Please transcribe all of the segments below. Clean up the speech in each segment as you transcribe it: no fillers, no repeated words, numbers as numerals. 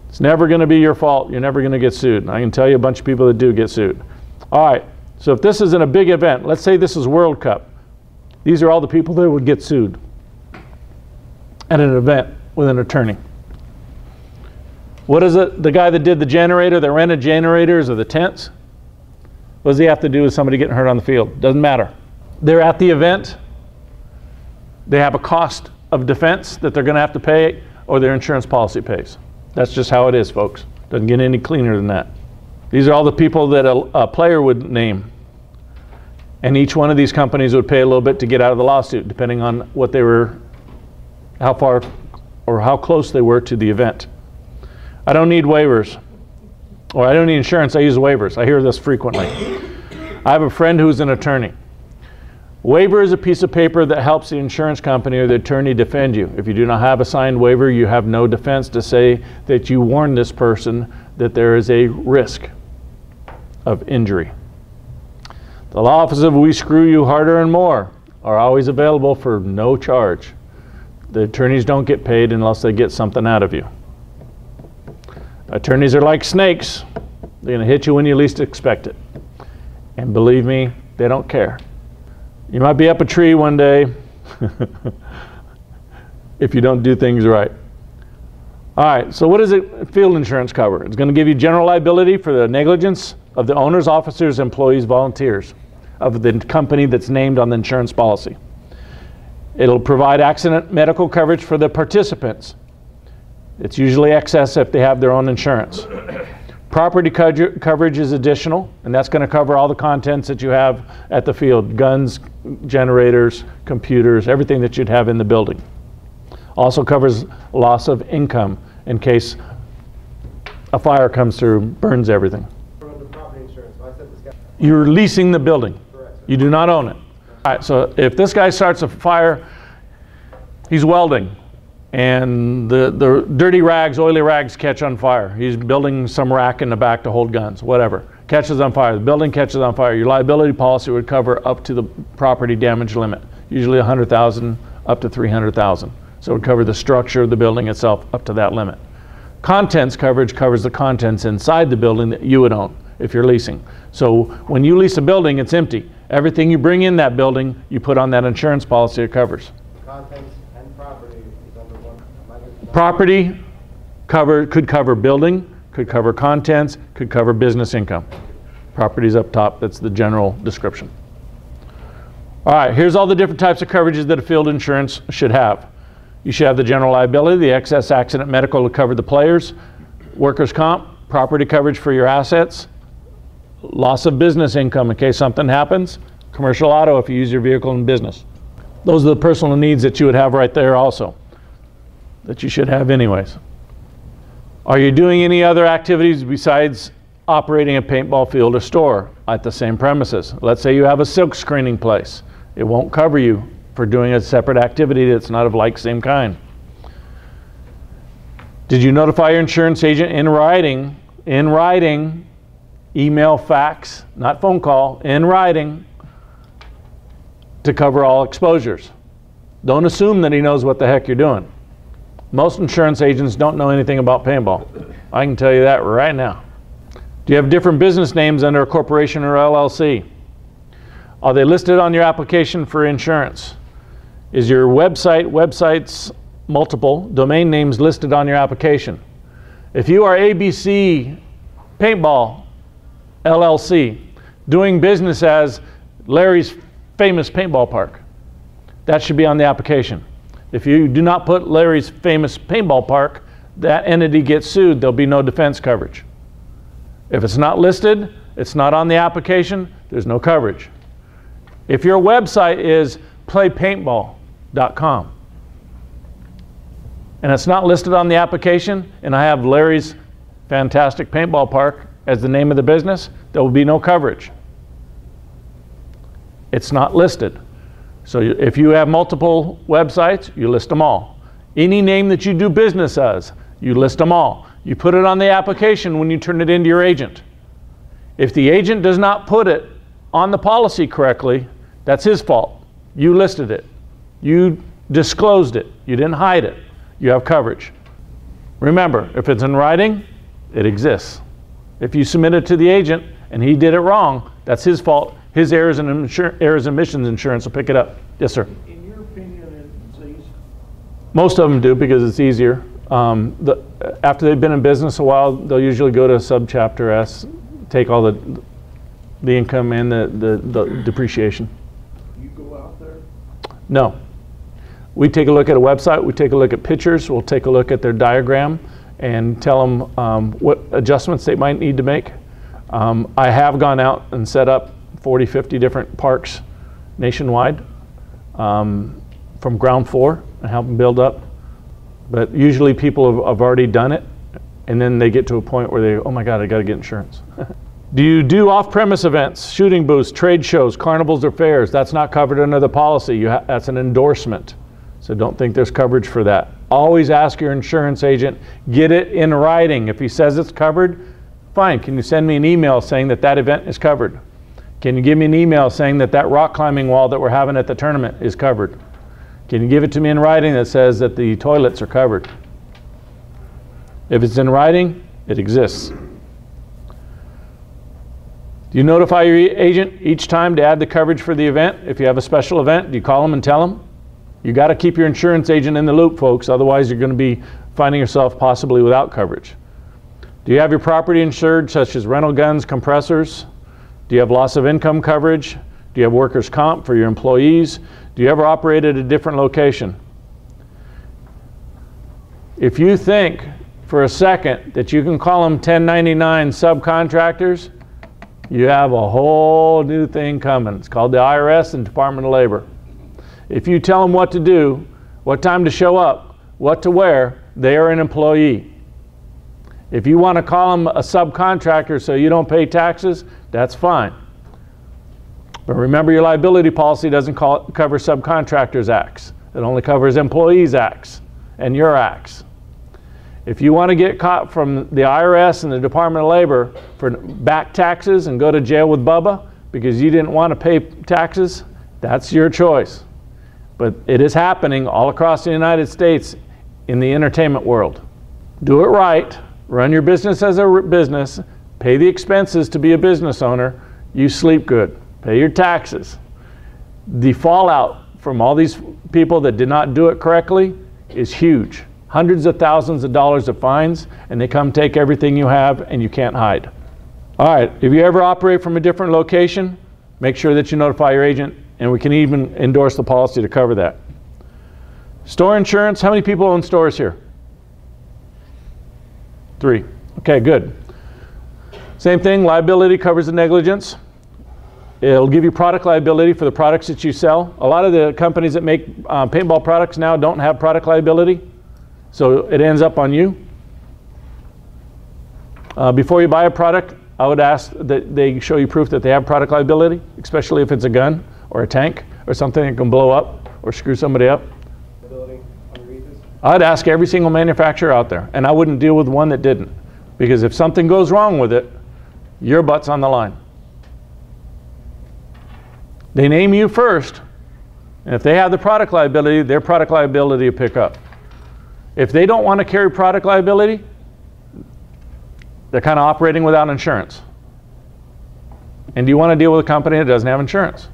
It's never going to be your fault. You're never going to get sued. I can tell you a bunch of people that do get sued. All right, so if this is in a big event, let's say this is World Cup. These are all the people that would get sued at an event with an attorney. What is it? The guy that did the generator, that rented generators or the tents? What does he have to do with somebody getting hurt on the field? Doesn't matter. They're at the event. They have a cost of defense that they're going to have to pay, or their insurance policy pays. That's just how it is, folks. Doesn't get any cleaner than that. These are all the people that a player would name. And each one of these companies would pay a little bit to get out of the lawsuit, depending on what they were, how far or how close they were to the event. I don't need waivers, or I don't need insurance, I use waivers. I hear this frequently. I have a friend who's an attorney. Waiver is a piece of paper that helps the insurance company or the attorney defend you. If you do not have a signed waiver, you have no defense to say that you warned this person that there is a risk of injury. The law offices of We Screw You Harder and More are always available for no charge. The attorneys don't get paid unless they get something out of you. Attorneys are like snakes. They're going to hit you when you least expect it. And believe me, they don't care. You might be up a tree one day if you don't do things right. All right, so what does field insurance cover? It's going to give you general liability for the negligence of the owners, officers, employees, volunteers of the company that's named on the insurance policy. It'll provide accident medical coverage for the participants. It's usually excess if they have their own insurance. Property coverage is additional, and that's going to cover all the contents that you have at the field: guns, generators, computers, everything that you'd have in the building. Also covers loss of income in case a fire comes through, burns everything. You're leasing the building. You do not own it. All right, so if this guy starts a fire, he's welding, and the dirty rags, oily rags catch on fire. He's building some rack in the back to hold guns, whatever. Catches on fire, the building catches on fire. Your liability policy would cover up to the property damage limit, usually $100,000 up to $300,000. So it would cover the structure of the building itself up to that limit. Contents coverage covers the contents inside the building that you would own if you're leasing. So when you lease a building, it's empty. Everything you bring in that building, you put on that insurance policy, it covers. Contents and property is under one. Property could cover building, could cover contents, could cover business income. Property's up top, that's the general description. All right, here's all the different types of coverages that a field insurance should have. You should have the general liability, the excess accident medical to cover the players, workers' comp, property coverage for your assets, loss of business income in case something happens, commercial auto if you use your vehicle in business. Those are the personal needs that you would have right there also, that you should have anyways. Are you doing any other activities besides operating a paintball field or store at the same premises? Let's say you have a silk screening place. It won't cover you for doing a separate activity that's not of like same kind. Did you notify your insurance agent in writing, email, fax, not phone call, in writing, to cover all exposures? Don't assume that he knows what the heck you're doing. Most insurance agents don't know anything about paintball. I can tell you that right now. Do you have different business names under a corporation or LLC? Are they listed on your application for insurance? Is your website's multiple domain names listed on your application? If you are ABC Paintball LLC, doing business as Larry's Famous Paintball Park, that should be on the application. If you do not put Larry's Famous Paintball Park, that entity gets sued. There'll be no defense coverage. If it's not listed, it's not on the application, there's no coverage. If your website is playpaintball.com and it's not listed on the application, and I have Larry's Fantastic Paintball Park as the name of the business, there will be no coverage. It's not listed. So if you have multiple websites, you list them all. Any name that you do business as, you list them all. You put it on the application when you turn it into your agent. If the agent does not put it on the policy correctly, that's his fault. You listed it. You disclosed it. You didn't hide it. You have coverage. Remember, if it's in writing, it exists. If you submit it to the agent and he did it wrong, that's his fault. His errors and omissions insurance will pick it up. Yes, sir. In your opinion, it's easy. Most of them do because it's easier. After they've been in business a while, they'll usually go to subchapter S, take all the income and the depreciation. You go out there? No. We take a look at a website, we take a look at pictures, we'll take a look at their diagram and tell them what adjustments they might need to make. I have gone out and set up 40, 50 different parks nationwide from ground floor and help them build up. But usually people have already done it, and then they get to a point where they, oh my God, I got to get insurance. Do you do off-premise events, shooting booths, trade shows, carnivals, or fairs? That's not covered under the policy. That's an endorsement. So don't think there's coverage for that. Always ask your insurance agent, get it in writing. If he says it's covered, fine. Can you send me an email saying that that event is covered? Can you give me an email saying that that rock climbing wall that we're having at the tournament is covered? Can you give it to me in writing that says that the toilets are covered? If it's in writing, it exists. Do you notify your agent each time to add the coverage for the event? If you have a special event, do you call them and tell them? You got to keep your insurance agent in the loop, folks. Otherwise, you're going to be finding yourself possibly without coverage. Do you have your property insured, such as rental guns, compressors? Do you have loss of income coverage? Do you have workers' comp for your employees? Do you ever operate at a different location? If you think for a second that you can call them 1099 subcontractors, you have a whole new thing coming. It's called the IRS and Department of Labor. If you tell them what to do, what time to show up, what to wear, they are an employee. If you want to call them a subcontractor so you don't pay taxes, that's fine. But remember, your liability policy doesn't cover subcontractors' acts. It only covers employees' acts and your acts. If you want to get caught from the IRS and the Department of Labor for back taxes and go to jail with Bubba because you didn't want to pay taxes, that's your choice. But it is happening all across the United States in the entertainment world. Do it right. Run your business as a business. Pay the expenses to be a business owner. You sleep good. Pay your taxes. The fallout from all these people that did not do it correctly is huge. Hundreds of thousands of dollars of fines, and they come take everything you have and you can't hide. All right, if you ever operate from a different location, make sure that you notify your agent, and we can even endorse the policy to cover that. Store insurance, how many people own stores here? 3. Okay, good. Same thing, liability covers the negligence. It'll give you product liability for the products that you sell. A lot of the companies that make paintball products now don't have product liability, so it ends up on you. Before you buy a product, I would ask that they show you proof that they have product liability, especially if it's a gun or a tank or something that can blow up or screw somebody up. I'd ask every single manufacturer out there, and I wouldn't deal with one that didn't, because if something goes wrong with it, your butt's on the line. They name you first, and if they have the product liability, their product liability will pick up. If they don't want to carry product liability, they're kind of operating without insurance. And do you want to deal with a company that doesn't have insurance?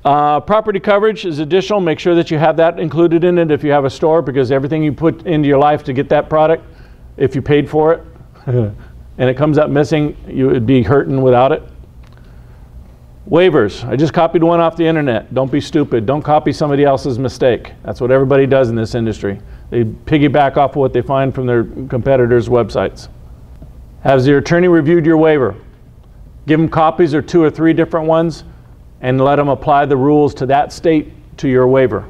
Property coverage is additional. Make sure that you have that included in it if you have a store, because everything you put into your life to get that product, if you paid for it, and it comes up missing, you would be hurting without it. Waivers. I just copied one off the internet. Don't be stupid. Don't copy somebody else's mistake. That's what everybody does in this industry. They piggyback off of what they find from their competitors' websites. Has your attorney reviewed your waiver? Give them copies or 2 or 3 different ones and let them apply the rules to that state to your waiver.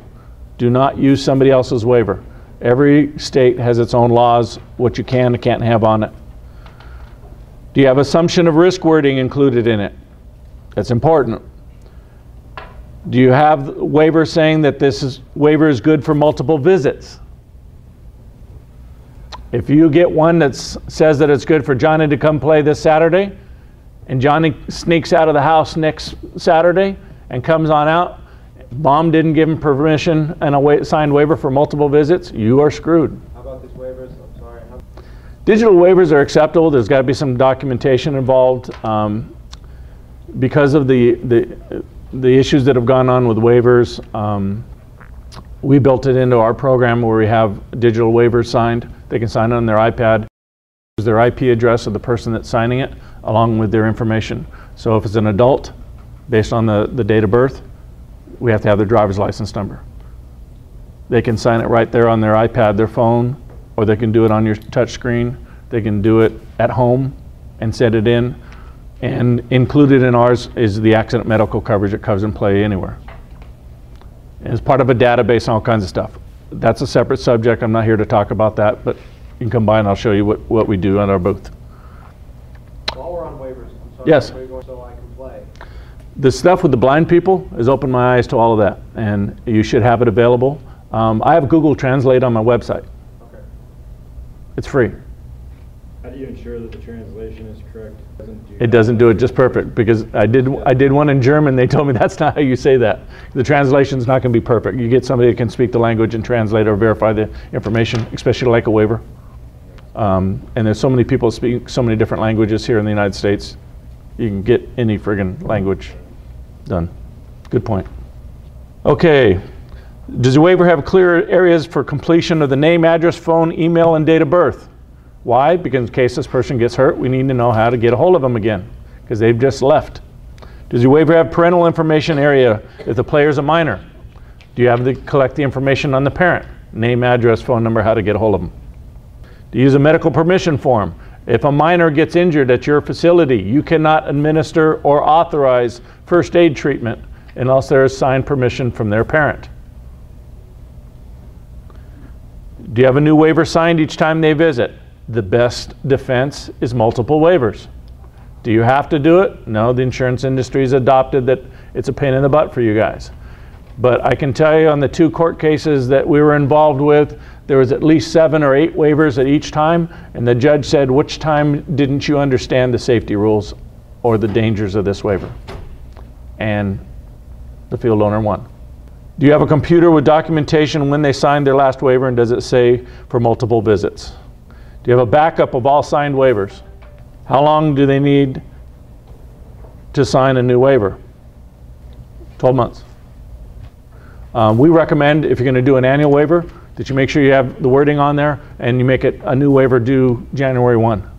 Do not use somebody else's waiver. Every state has its own laws, what you can and can't have on it. Do you have assumption of risk wording included in it? That's important. Do you have waiver saying that waiver is good for multiple visits? If you get one that says that it's good for Johnny to come play this Saturday, and Johnny sneaks out of the house next Saturday and comes on out Mom didn't give him permission and a signed waiver for multiple visits, you are screwed. How about these waivers? I'm sorry. Digital waivers are acceptable. There's got to be some documentation involved. Because of the issues that have gone on with waivers, we built it into our program where we have digital waivers signed. They can sign it on their iPad. Use their IP address of the person that's signing it, along with their information. So if it's an adult, based on the date of birth, we have to have their driver's license number. They can sign it right there on their iPad, their phone, or they can do it on your touch screen. They can do it at home and set it in. And included in ours is the accident medical coverage that covers and play anywhere. And it's part of a database and all kinds of stuff. That's a separate subject. I'm not here to talk about that, but you can come by and I'll show you what we do at our booth. While we're on waivers, I'm sorry. Yes. Where are you going so I can play? The stuff with the blind people has opened my eyes to all of that, and you should have it available. I have Google Translate on my website. Okay. It's free. How do you ensure that the translation is correct? It doesn't do it just perfect, because I did one in German. They told me that's not how you say that. The translation's not going to be perfect. You get somebody that can speak the language and translate or verify the information, especially like a waiver. And there's so many people speak so many different languages here in the United States. You can get any friggin' language done. Good point. Okay. Does your waiver have clear areas for completion of the name, address, phone, email, and date of birth? Why? Because in case this person gets hurt, we need to know how to get a hold of them again, because they've just left. Does your waiver have parental information area if the player's a minor? Do you have to collect the information on the parent? Name, address, phone number, how to get a hold of them. Do you use a medical permission form? If a minor gets injured at your facility, you cannot administer or authorize first aid treatment unless there is signed permission from their parent. Do you have a new waiver signed each time they visit? The best defense is multiple waivers. Do you have to do it? No, the insurance industry's adopted that it's a pain in the butt for you guys. But I can tell you on the 2 court cases that we were involved with, there was at least 7 or 8 waivers at each time, and the judge said, which time didn't you understand the safety rules or the dangers of this waiver? And the field owner won. Do you have a computer with documentation when they signed their last waiver, and does it say for multiple visits? Do you have a backup of all signed waivers? How long do they need to sign a new waiver? 12 months. We recommend, if you're going to do an annual waiver, that you make sure you have the wording on there and you make it a new waiver due January 1.